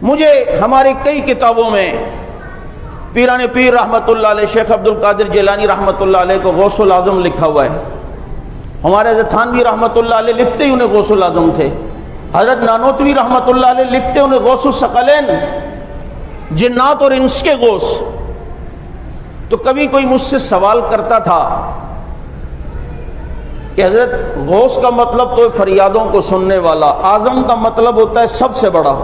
مجھے ہماری کئی کتابوں میں پیران پیر رحمۃ اللہ علیہ شیخ عبد القادر جیلانی رحمۃ اللہ علیہ کو غوث العظم لکھا ہوا ہے. ہمارے حضرت تھانوی رحمۃ اللہ علیہ لکھتے ہی انہیں غوث العظم تھے. حضرت نانوتوی رحمۃ اللہ علیہ لکھتے انہیں غوث الثقلین، جنات اور انس کے غوث. تو کبھی کوئی مجھ سے سوال کرتا تھا کہ حضرت غوث کا مطلب تو فریادوں کو سننے والا، اعظم کا مطلب ہوتا ہے سب سے بڑا،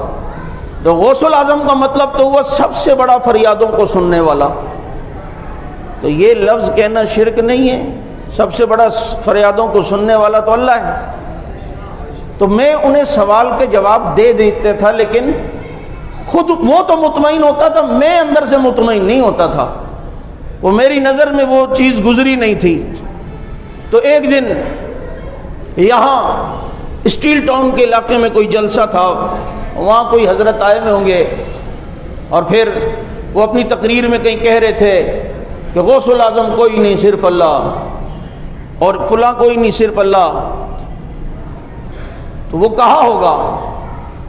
تو غوث العظم کا مطلب تو ہوا سب سے بڑا فریادوں کو سننے والا. تو یہ لفظ کہنا شرک نہیں ہے؟ سب سے بڑا فریادوں کو سننے والا تو اللہ ہے. تو میں انہیں سوال کے جواب دے دیتا تھا، لیکن خود وہ تو مطمئن ہوتا تھا، میں اندر سے مطمئن نہیں ہوتا تھا. وہ میری نظر میں وہ چیز گزری نہیں تھی. تو ایک دن یہاں اسٹیل ٹاؤن کے علاقے میں کوئی جلسہ تھا، وہاں کوئی حضرت آئے ہوئے ہوں گے، اور پھر وہ اپنی تقریر میں کہیں کہہ رہے تھے کہ غوث العظم کوئی نہیں صرف اللہ، اور فلاں کوئی نہیں صرف اللہ. تو وہ کہا ہوگا.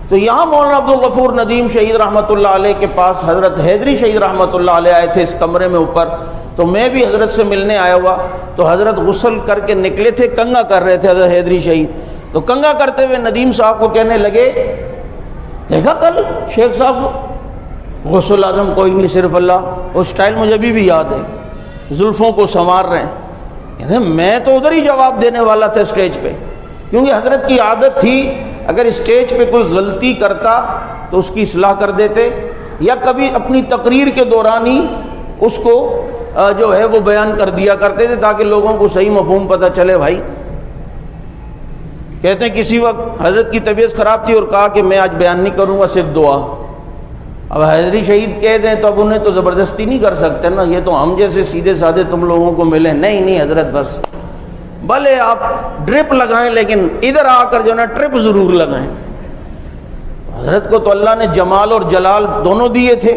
تو یہاں مولانا عبد الغفور ندیم شہید رحمۃ اللہ علیہ کے پاس حضرت حیدری شہید رحمۃ اللہ علیہ آئے تھے اس کمرے میں اوپر. تو میں بھی حضرت سے ملنے آیا ہوا. تو حضرت غسل کر کے نکلے تھے، کنگا کر رہے تھے حضرت حیدری شہید. تو کنگا کرتے ہوئے ندیم صاحب کو کہنے لگے، دیکھا کل شیخ صاحب غوث العظم کوئی نہیں صرف اللہ. وہ سٹائل مجھے بھی یاد ہے، زلفوں کو سنوار رہے ہیں. کہتے میں تو ادھر ہی جواب دینے والا تھا اسٹیج پہ، کیونکہ حضرت کی عادت تھی اگر اسٹیج پہ کوئی غلطی کرتا تو اس کی اصلاح کر دیتے، یا کبھی اپنی تقریر کے دوران ہی اس کو جو ہے وہ بیان کر دیا کرتے تھے تاکہ لوگوں کو صحیح مفہوم پتہ چلے. بھائی کہتے ہیں کسی وقت حضرت کی طبیعت خراب تھی اور کہا کہ میں آج بیان نہیں کروں گا، صرف دعا. اب حیدری شہید کہہ دیں تو اب انہیں تو زبردستی نہیں کر سکتے نا، یہ تو ہم جیسے سیدھے سادھے تم لوگوں کو ملے. نہیں حضرت، بس بھلے آپ ڈرپ لگائیں لیکن ادھر آ کر جو نا ٹرپ ضرور لگائیں. حضرت کو تو اللہ نے جمال اور جلال دونوں دیے تھے،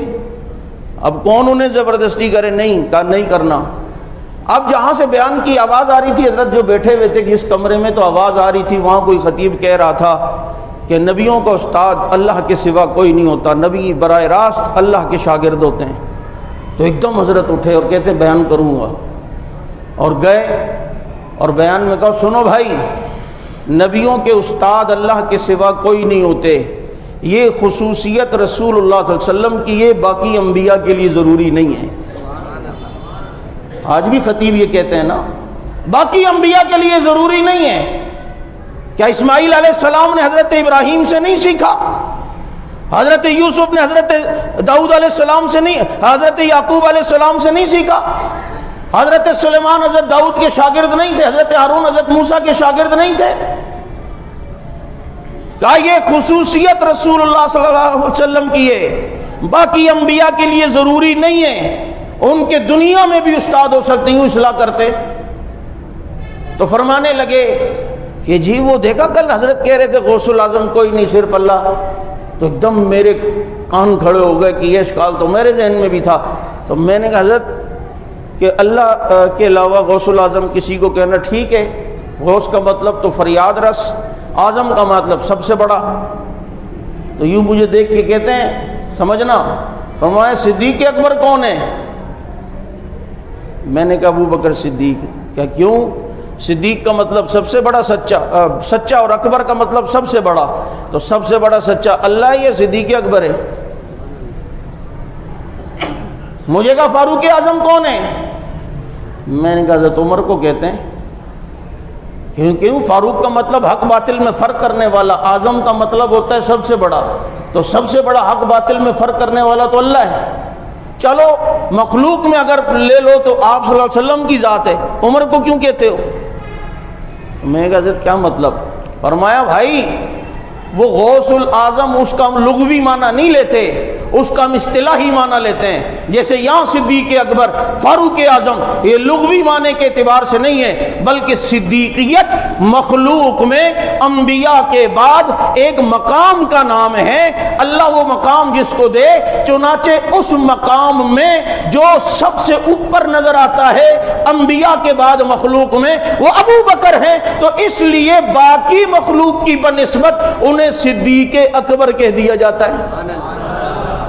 اب کون انہیں زبردستی کرے؟ نہیں کہا نہیں کرنا. اب جہاں سے بیان کی آواز آ رہی تھی، حضرت جو بیٹھے ہوئے تھے جس کمرے میں، تو آواز آ رہی تھی، وہاں کوئی خطیب کہہ رہا تھا کہ نبیوں کا استاد اللہ کے سوا کوئی نہیں ہوتا، نبی براہ راست اللہ کے شاگرد ہوتے ہیں. تو ایک دم حضرت اٹھے اور کہتے بیان کروں گا، اور گئے اور بیان میں کہا سنو بھائی، نبیوں کے استاد اللہ کے سوا کوئی نہیں ہوتے، یہ خصوصیت رسول اللہ صلی اللہ علیہ وسلم کی، یہ باقی انبیاء کے لیے ضروری نہیں ہے. آج بھی خطیب یہ کہتے ہیں نا، باقی انبیاء کے لیے ضروری نہیں ہے. کیا اسماعیل علیہ السلام نے حضرت ابراہیم سے نہیں سیکھا؟ حضرت یوسف نے حضرت داؤد علیہ السلام سے نہیں، حضرت یعقوب علیہ السلام سے نہیں سیکھا؟ حضرت سلیمان حضرت داؤد کے شاگرد نہیں تھے؟ حضرت ہارون حضرت موسیٰ کے شاگرد نہیں تھے؟ کہا یہ خصوصیت رسول اللہ صلی اللہ علیہ وسلم کی ہے، باقی انبیاء کے لیے ضروری نہیں ہے. ان کے دنیا میں بھی استاد ہو سکتے، یوں اصلاح کرتے. تو فرمانے لگے کہ جی وہ دیکھا کل حضرت کہہ رہے تھے غوث العظم کوئی نہیں صرف اللہ. تو ایک دم میرے کان کھڑے ہو گئے کہ یہ اشکال تو میرے ذہن میں بھی تھا. تو میں نے کہا حضرت کہ اللہ کے علاوہ غوث العظم کسی کو کہنا ٹھیک ہے، غوث کا مطلب تو فریاد رس، اعظم کا مطلب سب سے بڑا. تو یوں مجھے دیکھ کے کہتے ہیں سمجھنا. فرمایا صدیق اکبر کون ہے؟ میں نے کہا ابو بکر صدیق. کیا کیوں؟ صدیق کا مطلب سب سے بڑا سچا، اور اکبر کا مطلب سب سے بڑا. تو سب سے بڑا سچا اللہ ہے یا صدیق اکبر ہے؟ مجھے کہا فاروق اعظم کون ہے؟ میں نے کہا حضرت عمر کو کہتے ہیں. کیوں؟ فاروق کا مطلب حق باطل میں فرق کرنے والا، اعظم کا مطلب ہوتا ہے سب سے بڑا. تو سب سے بڑا حق باطل میں فرق کرنے والا تو اللہ ہے. چلو مخلوق میں اگر لے لو تو آپ صلی اللہ علیہ وسلم کی ذات ہے، عمر کو کیوں کہتے ہو؟ میں نے کہا حضرت کیا مطلب؟ فرمایا بھائی وہ غوث العظم اس کا ہم لغوی معنی نہیں لیتے، اس کا ہم اصطلاحی معنی لیتے ہیں. جیسے یہاں صدیق اکبر، فاروق اعظم، یہ لغوی معنی کے اعتبار سے نہیں ہے، بلکہ صدیقیت مخلوق میں انبیاء کے بعد ایک مقام کا نام ہے. اللہ وہ مقام جس کو دے، چنانچہ اس مقام میں جو سب سے اوپر نظر آتا ہے انبیاء کے بعد مخلوق میں، وہ ابو بکر ہیں. تو اس لیے باقی مخلوق کی بنسبت انہیں صدیق اکبر کہہ دیا جاتا ہے.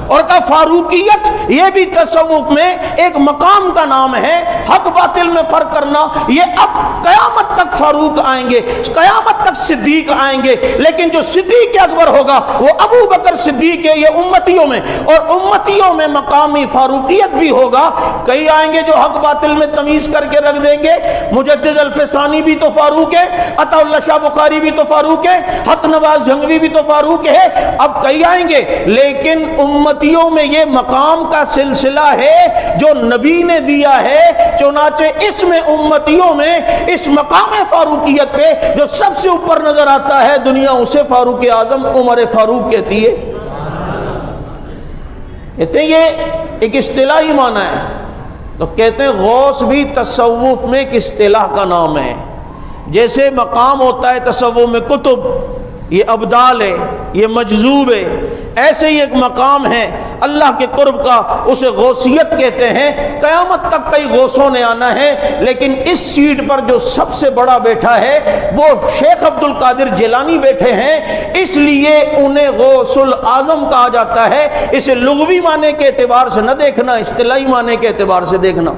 اور کہا فاروقیت یہ بھی تصوف میں ایک مقام کا نام ہے. حق باطل میں فرق کرنا یہ اب قیامت تک فاروق آئیں گے, قیامت تک صدیق آئیں گے, لیکن جو صدیق اکبر ہوگا وہ ابو بکر صدیق ہے یہ امتیوں میں, اور امتیوں میں مقامی فاروقیت بھی ہوگا. کئی آئیں گے جو حق باطل میں تمیز کر کے رکھ دیں گے, مجدد الفسانی بھی تو فاروق ہے, عطا اللہ شاہ بخاری بھی تو فاروق ہے, حق نواز جھنگوی بھی تو فاروق ہے. اب کئی آئیں گے, لیکن امتیوں میں یہ مقام کا سلسلہ ہے جو نبی نے دیا ہے. چنانچہ اس میں امتیوں میں اس مقام فاروقیت پہ جو سب سے اوپر نظر آتا ہے دنیا اسے فاروق اعظم عمر فاروق کہتی ہے. کہتے ہیں یہ ایک اصطلاحی معنی ہے. تو کہتے ہیں غوث بھی تصوف میں ایک اصطلاح کا نام ہے. جیسے مقام ہوتا ہے تصوف میں قطب, یہ ابدال ہے, یہ مجذوب ہے, ایسے ہی ایک مقام ہے اللہ کے قرب کا, اسے غوثیت کہتے ہیں. قیامت تک کئی غوثوں نے آنا ہے, لیکن اس سیٹ پر جو سب سے بڑا بیٹھا ہے وہ شیخ عبد القادر جیلانی بیٹھے ہیں, اس لیے انہیں غوث العظم کہا جاتا ہے. اسے لغوی معنی کے اعتبار سے نہ دیکھنا, اصطلاحی معنی کے اعتبار سے دیکھنا.